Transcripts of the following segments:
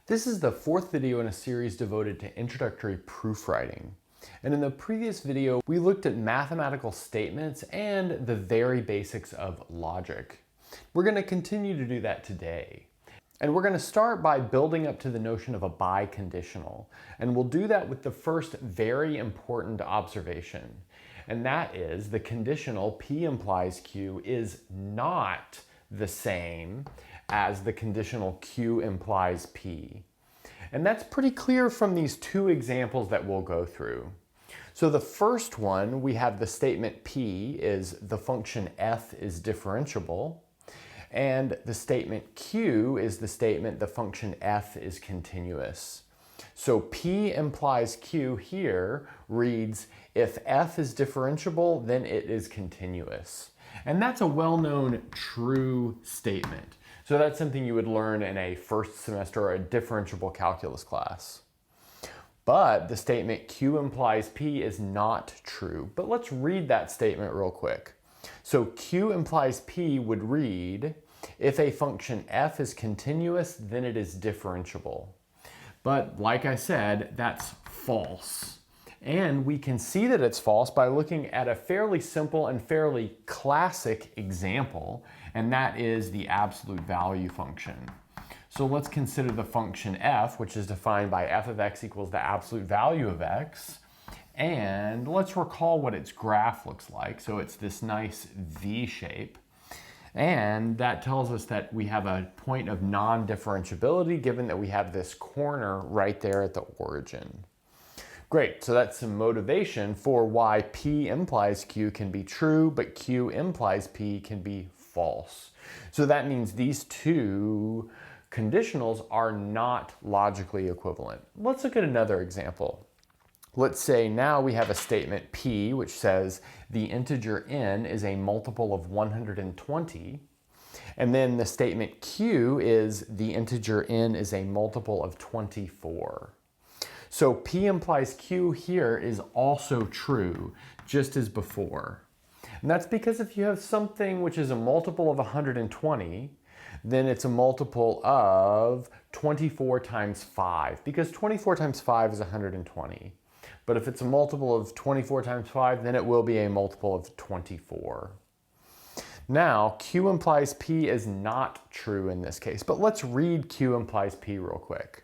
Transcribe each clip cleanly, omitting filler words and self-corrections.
This is the fourth video in a series devoted to introductory proofwriting. And in the previous video, we looked at mathematical statements and the very basics of logic. We're going to continue to do that today. And we're going to start by building up to the notion of a biconditional. And we'll do that with the first very important observation. And that is the conditional P implies Q is not the same as the conditional Q implies P. And that's pretty clear from these two examples that we'll go through. So the first one, we have the statement P is the function f is differentiable. And the statement Q is the statement the function f is continuous. So P implies Q here reads, if f is differentiable, then it is continuous. And that's a well-known true statement. So that's something you would learn in a first semester or a differentiable calculus class. But the statement Q implies P is not true. But let's read that statement real quick. So Q implies P would read, if a function f is continuous, then it is differentiable. But like I said, that's false. And we can see that it's false by looking at a fairly simple and fairly classic example, and that is the absolute value function. So let's consider the function f, which is defined by f of x equals the absolute value of x. And let's recall what its graph looks like. So it's this nice V shape. And that tells us that we have a point of non-differentiability given that we have this corner right there at the origin. Great, so that's some motivation for why P implies Q can be true, but Q implies P can be false. So that means these two conditionals are not logically equivalent. Let's look at another example. Let's say now we have a statement P which says the integer n is a multiple of 120. And then the statement Q is the integer n is a multiple of 24. So P implies Q here is also true, just as before. And that's because if you have something which is a multiple of 120, then it's a multiple of 24 times 5, because 24 times 5 is 120. But if it's a multiple of 24 times 5, then it will be a multiple of 24. Now, Q implies P is not true in this case, but let's read Q implies P real quick.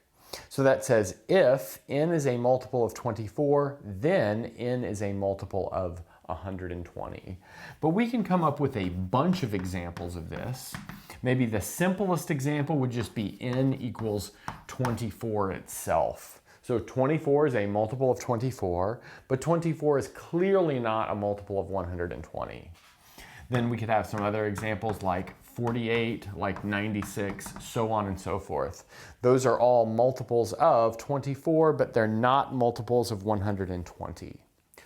So that says if n is a multiple of 24, then n is a multiple of 120. But we can come up with a bunch of examples of this. Maybe the simplest example would just be n equals 24 itself. So 24 is a multiple of 24, but 24 is clearly not a multiple of 120. Then we could have some other examples like 48, like 96, so on and so forth. Those are all multiples of 24, but they're not multiples of 120.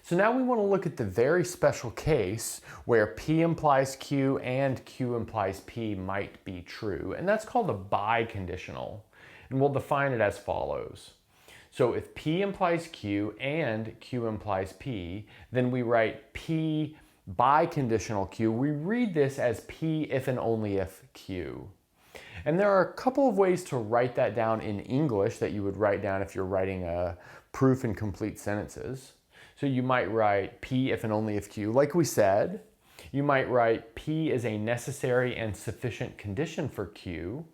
So now we want to look at the very special case where P implies Q and Q implies P might be true, and that's called a biconditional. And we'll define it as follows. So if P implies Q and Q implies P, then we write P biconditional Q. We read this as P if and only if Q. And there are a couple of ways to write that down in English that you would write down if you're writing a proof in complete sentences. So you might write P if and only if Q. Like we said, you might write P is a necessary and sufficient condition for Q.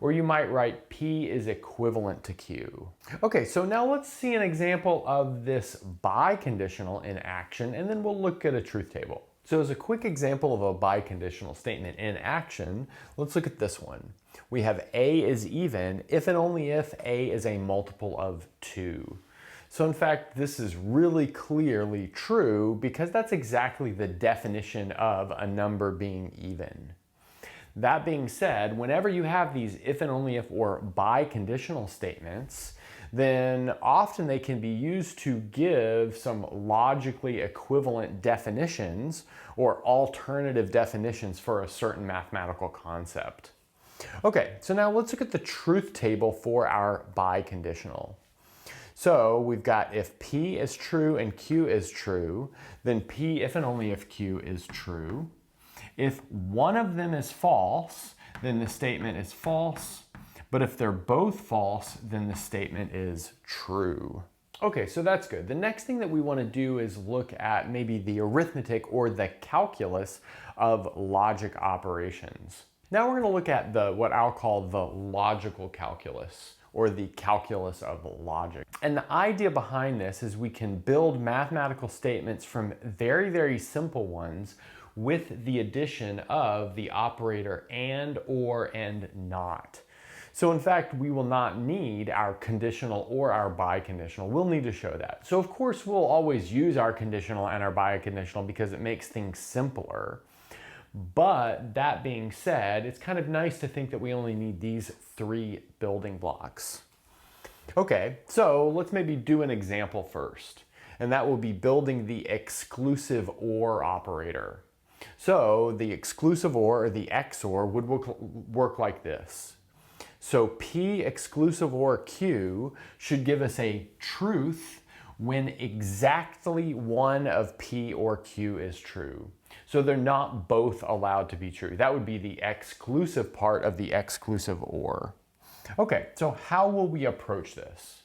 Or you might write P is equivalent to Q. Okay, so now let's see an example of this biconditional in action, and then we'll look at a truth table. So as a quick example of a biconditional statement in action, let's look at this one. We have A is even if and only if A is a multiple of 2. So in fact, this is really clearly true because that's exactly the definition of a number being even. That being said, whenever you have these if and only if or biconditional statements, then often they can be used to give some logically equivalent definitions or alternative definitions for a certain mathematical concept. Okay, so now let's look at the truth table for our biconditional. So we've got if P is true and Q is true, then P if and only if Q is true. If one of them is false, then the statement is false, But if they're both false, then the statement is true. Okay, so that's good. The next thing that we want to do is look at maybe the arithmetic or the calculus of logic operations. Now we're going to look at what I'll call the logical calculus, or the calculus of logic. And the idea behind this is we can build mathematical statements from very, very simple ones with the addition of the operator and, or, and not. So in fact, we will not need our conditional or our biconditional. We'll need to show that. So of course, we'll always use our conditional and our biconditional because it makes things simpler. But that being said, it's kind of nice to think that we only need these 3 building blocks. Okay, so let's maybe do an example first. And that will be building the exclusive OR operator. So the exclusive OR, or the XOR, would work like this. So P exclusive OR Q should give us a truth when exactly one of P or Q is true. So they're not both allowed to be true. That would be the exclusive part of the exclusive OR. Okay, so how will we approach this?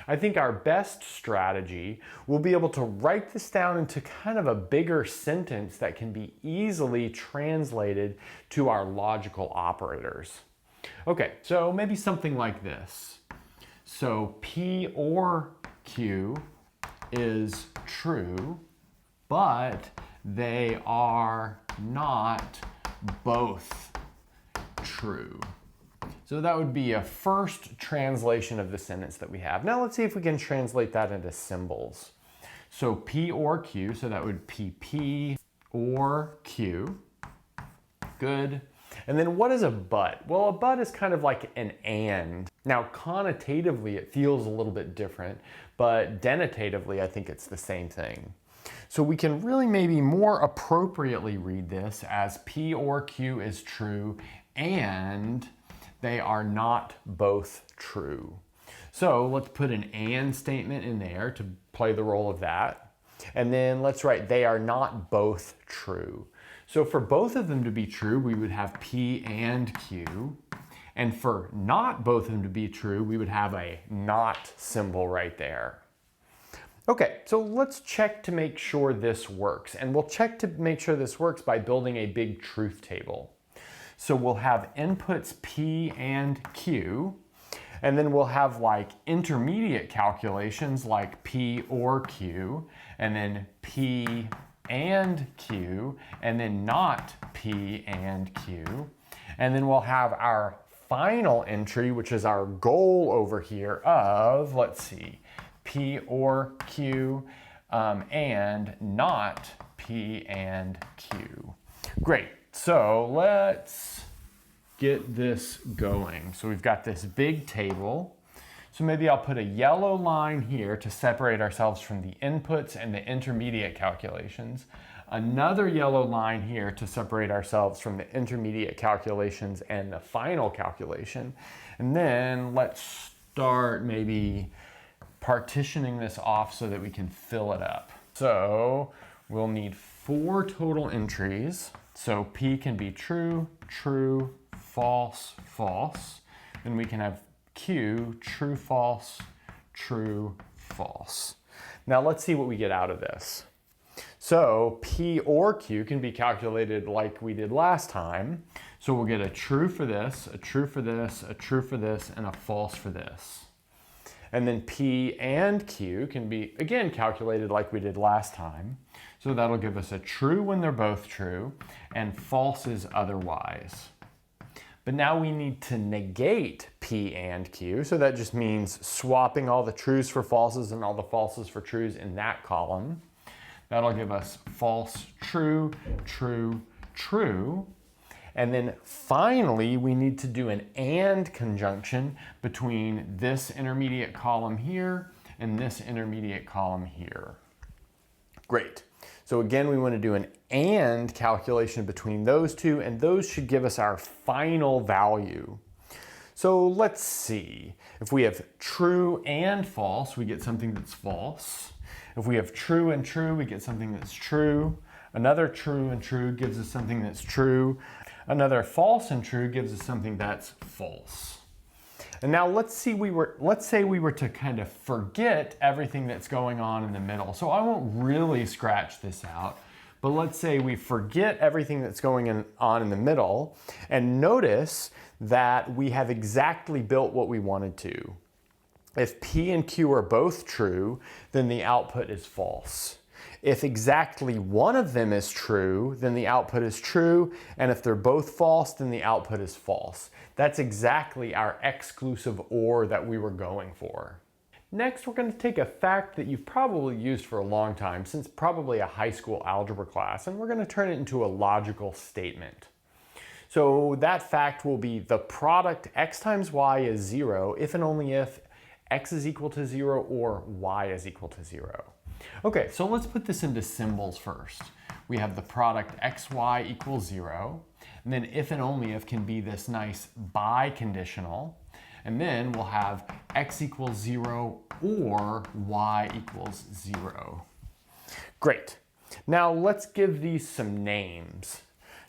I think our best strategy will be able to write this down into kind of a bigger sentence that can be easily translated to our logical operators. Okay, so maybe something like this. So P or Q is true, but they are not both true. So that would be a first translation of the sentence that we have. Now let's see if we can translate that into symbols. So P or Q, so that would PP or Q. Good. And then what is a but? Well, a but is kind of like an and. Now, connotatively, it feels a little bit different, but denotatively, I think it's the same thing. So we can really maybe more appropriately read this as P or Q is true and they are not both true. So let's put an and statement in there to play the role of that. And then let's write they are not both true. So for both of them to be true, we would have P and Q. And for not both of them to be true, we would have a not symbol right there. Okay, so let's check to make sure this works. And we'll check to make sure this works by building a big truth table. So we'll have inputs P and Q, and then we'll have like intermediate calculations like P or Q, and then P and Q, and then not P and Q. And then we'll have our final entry, which is our goal over here of, let's see, P or Q and not P and Q. Great, so let's get this going. So we've got this big table. So maybe I'll put a yellow line here to separate ourselves from the inputs and the intermediate calculations. Another yellow line here to separate ourselves from the intermediate calculations and the final calculation. And then let's start maybe partitioning this off so that we can fill it up. So we'll need 4 total entries. So P can be true, true, false, false. Then we can have Q, true, false, true, false. Now let's see what we get out of this. So P or Q can be calculated like we did last time. So we'll get a true for this, a true for this, a true for this, and a false for this. And then P and Q can be, again, calculated like we did last time. So that'll give us a true when they're both true, and falses otherwise. But now we need to negate P and Q, so that just means swapping all the trues for falses and all the falses for trues in that column. That'll give us false, true, true, true. And then finally, we need to do an and conjunction between this intermediate column here and this intermediate column here. Great. So again, we want to do an and calculation between those two, and those should give us our final value. So let's see. If we have true and false, we get something that's false. If we have true and true, we get something that's true. Another true and true gives us something that's true. Another false and true gives us something that's false. And now let's say we were to kind of forget everything that's going on in the middle. So I won't really scratch this out, but let's say we forget everything that's going on in the middle, and notice that we have exactly built what we wanted to. If P and Q are both true, then the output is false. If exactly one of them is true, then the output is true, and if they're both false, then the output is false. That's exactly our exclusive OR that we were going for. Next, we're going to take a fact that you've probably used for a long time, since probably a high school algebra class, and we're going to turn it into a logical statement. So that fact will be the product x times y is 0 if and only if x is equal to 0 or y is equal to 0. Okay, so let's put this into symbols first. We have the product xy equals 0, and then if and only if can be this nice biconditional, and then we'll have x equals 0 or y equals 0. Great. Now let's give these some names.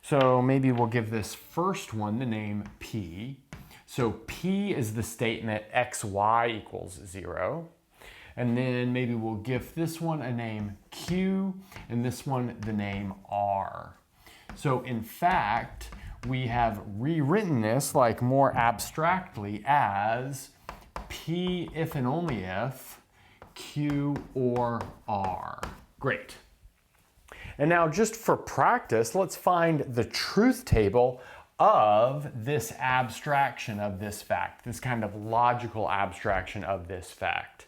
So maybe we'll give this first one the name P. So P is the statement xy equals 0. And then maybe we'll give this one a name Q and this one the name R. So in fact, we have rewritten this like more abstractly as P if and only if Q or R. Great. And now just for practice, let's find the truth table of this abstraction of this fact, this kind of logical abstraction of this fact.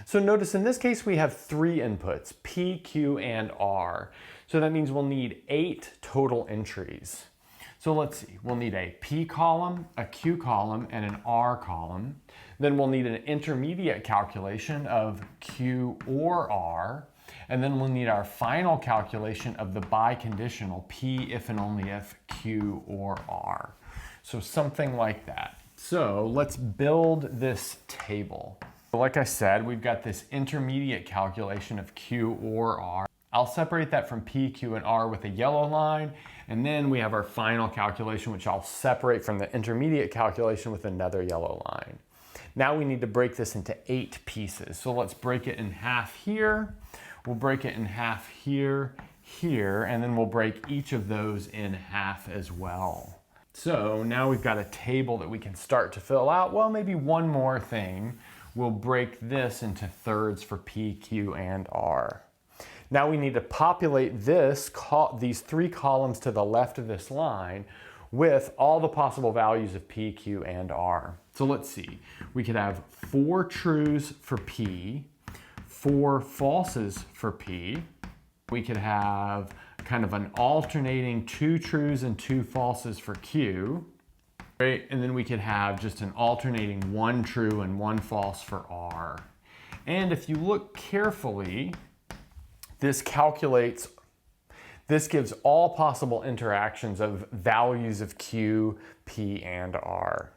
So notice in this case we have 3 inputs, P, Q, and R. So that means we'll need 8 total entries. So let's see, we'll need a P column, a Q column, and an R column. Then we'll need an intermediate calculation of Q or R. And then we'll need our final calculation of the biconditional P if and only if Q or R. So something like that. So let's build this table. Like I said, we've got this intermediate calculation of Q or R. I'll separate that from P, Q, and R with a yellow line. And then we have our final calculation, which I'll separate from the intermediate calculation with another yellow line. Now we need to break this into 8 pieces. So let's break it in half here. We'll break it in half here, here, and then we'll break each of those in half as well. So now we've got a table that we can start to fill out. Well, maybe one more thing. We'll break this into thirds for P, Q, and R. Now we need to populate these 3 columns to the left of this line with all the possible values of P, Q, and R. So let's see. We could have 4 trues for P, 4 falses for P. We could have kind of an alternating 2 trues and 2 falses for Q. Right? And then we could have just an alternating 1 true and 1 false for R. And if you look carefully, this gives all possible interactions of values of Q, P, and R.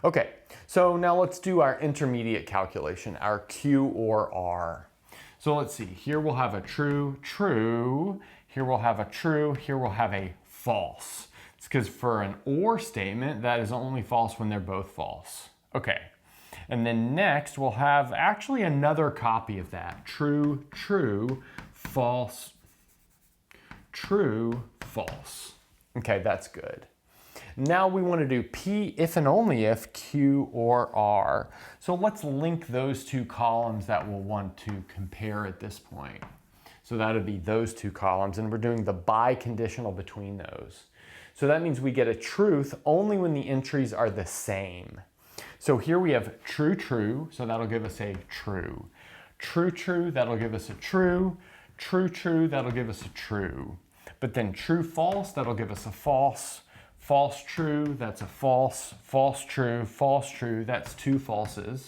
Okay, so now let's do our intermediate calculation, our Q or R. So let's see, here we'll have a true, true, here we'll have a true, here we'll have a false. It's because for an OR statement, that is only false when they're both false. Okay, and then next we'll have actually another copy of that. True, true, false, true, false. Okay, that's good. Now we want to do P if and only if Q or R. So let's link those 2 columns that we'll want to compare at this point. So that would be those 2 columns, and we're doing the biconditional between those. So that means we get a truth only when the entries are the same. So here we have true, true, so that'll give us a true. True, true, that'll give us a true. True, true, that'll give us a true. But then true, false, that'll give us a false. False, true, that's a false. False, true, that's 2 falses.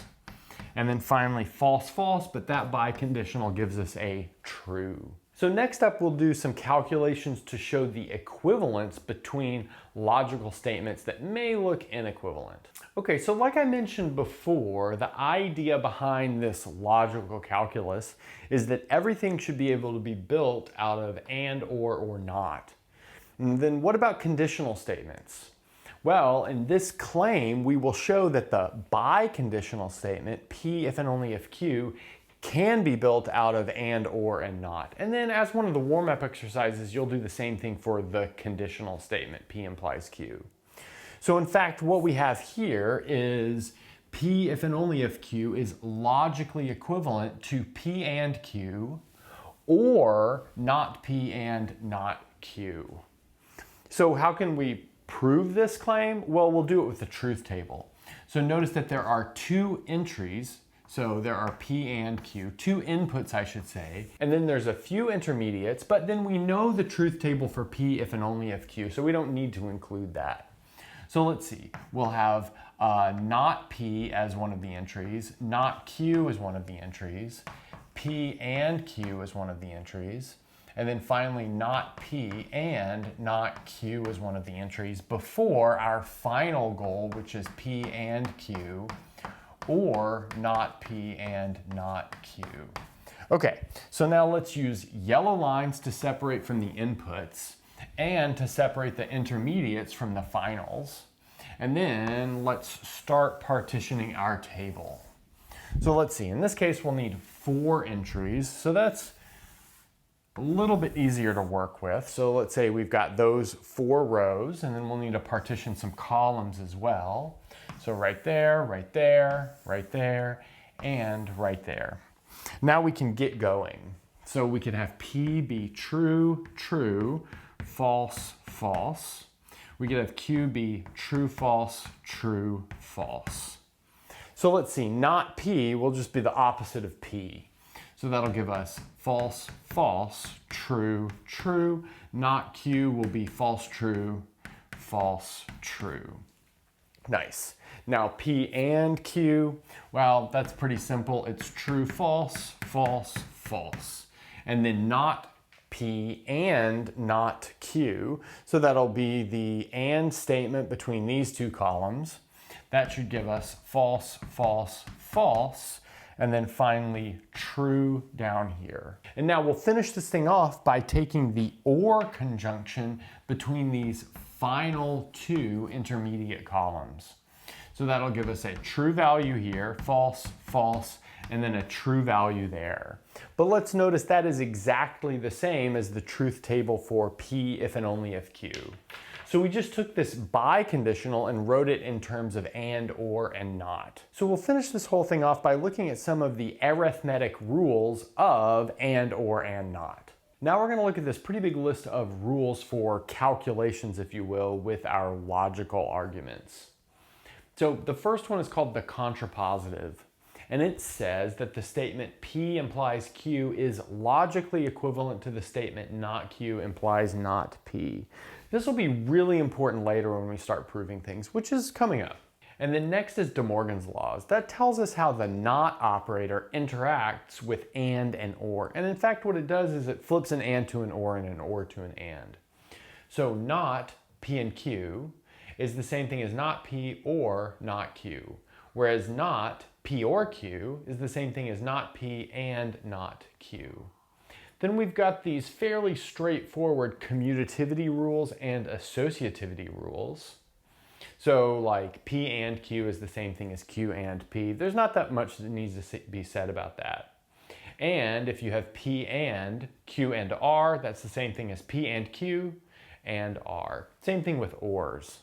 And then finally false, false, but that biconditional gives us a true. So next up, we'll do some calculations to show the equivalence between logical statements that may look inequivalent. Okay, so like I mentioned before, the idea behind this logical calculus is that everything should be able to be built out of and or not. And then what about conditional statements? Well, in this claim, we will show that the biconditional statement, P if and only if Q, can be built out of and, or, and not. And then as one of the warm-up exercises, you'll do the same thing for the conditional statement, P implies Q. So in fact, what we have here is P if and only if Q is logically equivalent to P and Q, or not P and not Q. So how can we prove this claim? Well, we'll do it with the truth table. So notice that there are two entries. So there are P and Q, two inputs, I should say. And then there's a few intermediates, but then we know the truth table for P if and only if Q, so we don't need to include that. So let's see, we'll have not P as one of the entries, not Q as one of the entries, P and Q as one of the entries, and then finally not P and not Q as one of the entries before our final goal, which is P and Q, or not P and not Q. Okay, so now let's use yellow lines to separate from the inputs and to separate the intermediates from the finals. And then let's start partitioning our table. So let's see, in this case we'll need 4 entries, so that's a little bit easier to work with. So let's say we've got those 4 rows, and then we'll need to partition some columns as well. So right there, right there, right there, and right there. Now we can get going. So we can have P be true, true, false, false. We could have Q be true, false, true, false. So let's see, not P will just be the opposite of P. So that'll give us false, false, true, true. Not Q will be false, true, false, true. Nice. Now P and Q, well, that's pretty simple. It's true, false, false, false. And then not P and not Q. So that'll be the and statement between these two columns. That should give us false, false, false. And then finally true down here. And now we'll finish this thing off by taking the or conjunction between these final 2 intermediate columns. So that'll give us a true value here, false, false, and then a true value there. But let's notice that is exactly the same as the truth table for P if and only if Q. So we just took this biconditional and wrote it in terms of and, or, and not. So we'll finish this whole thing off by looking at some of the arithmetic rules of and, or, and not. Now we're going to look at this pretty big list of rules for calculations, if you will, with our logical arguments. So the first one is called the contrapositive, and it says that the statement P implies Q is logically equivalent to the statement not Q implies not P. This will be really important later when we start proving things, which is coming up. And then next is De Morgan's laws. That tells us how the not operator interacts with and or. And in fact, what it does is it flips an and to an or and an or to an and. So not P and Q is the same thing as not P or not Q. Whereas not P or Q is the same thing as not P and not Q. Then we've got these fairly straightforward commutativity rules and associativity rules. So like P and Q is the same thing as Q and P. There's not that much that needs to be said about that. And if you have P and Q and R, that's the same thing as P and Q and R. Same thing with ORs.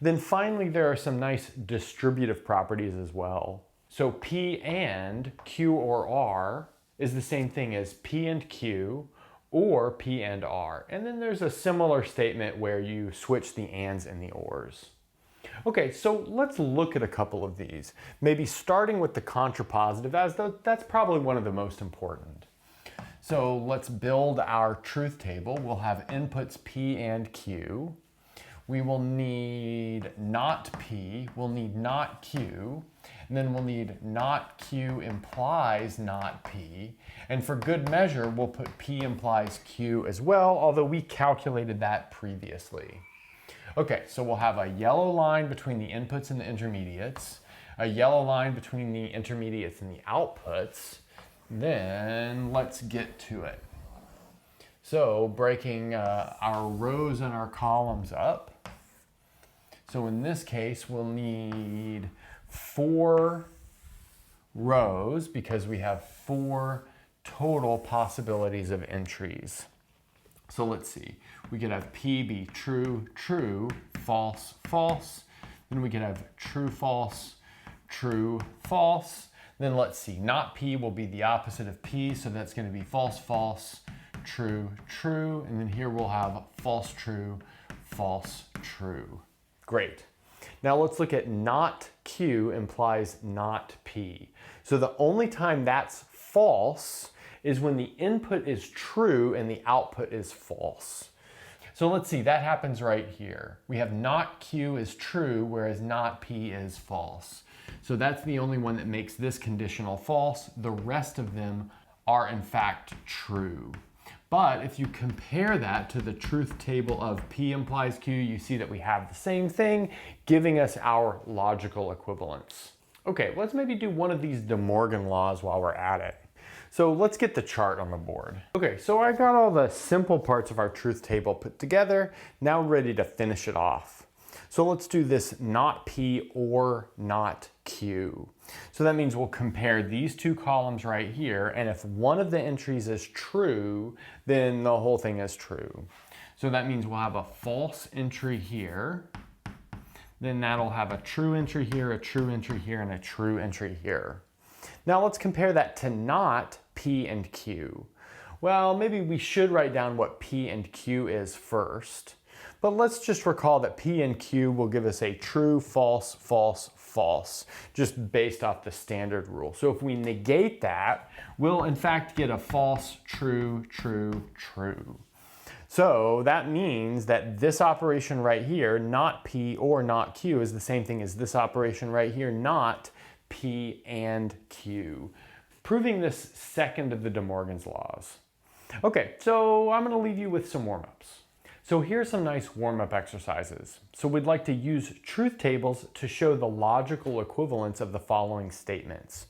Then finally, there are some nice distributive properties as well. So P and Q or R is the same thing as P and Q or P and R. And then there's a similar statement where you switch the ands and the ors. Okay, so let's look at a couple of these. Maybe starting with the contrapositive, as though that's probably one of the most important. So let's build our truth table. We'll have inputs P and Q. We will need not P, we'll need not Q, and then we'll need not Q implies not P. And for good measure, we'll put P implies Q as well, although we calculated that previously. Okay, so we'll have a yellow line between the inputs and the intermediates, a yellow line between the intermediates and the outputs. Then let's get to it. So breaking our rows and our columns up. So in this case, we'll need 4 rows because we have 4 total possibilities of entries. So let's see, we could have P be true, true, false, false. Then we could have true, false, true, false. Then let's see, not P will be the opposite of P, so that's going to be false, false, true, true. And then here we'll have false, true, false, true. Great. Now let's look at not Q implies not P. So the only time that's false is when the input is true and the output is false. So let's see, that happens right here. We have not Q is true, whereas not P is false. So that's the only one that makes this conditional false. The rest of them are in fact true. But if you compare that to the truth table of P implies Q, you see that we have the same thing, giving us our logical equivalence. Okay, let's maybe do one of these De Morgan laws while we're at it. So let's get the chart on the board. Okay, so I got all the simple parts of our truth table put together, now ready to finish it off. So let's do this not P or not Q. So that means we'll compare these 2 columns right here, and if one of the entries is true, then the whole thing is true. So that means we'll have a false entry here, then that'll have a true entry here, a true entry here, and a true entry here. Now let's compare that to not P and Q. Well, maybe we should write down what P and Q is first. But let's just recall that P and Q will give us a true, false, false, false, just based off the standard rule. So if we negate that, we'll in fact get a false, true, true, true. So that means that this operation right here, not P or not Q, is the same thing as this operation right here, not P and Q, proving this second of the De Morgan's laws. Okay, so I'm going to leave you with some warm-ups. So here's some nice warm-up exercises. So we'd like to use truth tables to show the logical equivalence of the following statements.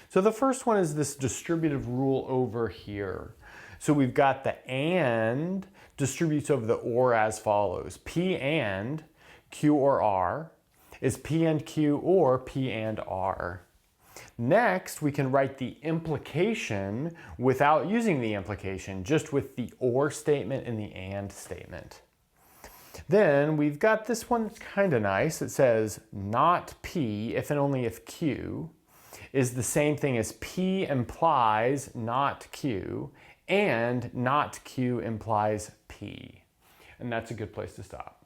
So the first one is this distributive rule over here. So we've got the and distributes over the or as follows. P and Q or R is P and Q or P and R. Next, we can write the implication without using the implication, just with the or statement and the and statement. Then we've got this one that's kind of nice. It says not P if and only if Q is the same thing as P implies not Q and not Q implies P. And that's a good place to stop.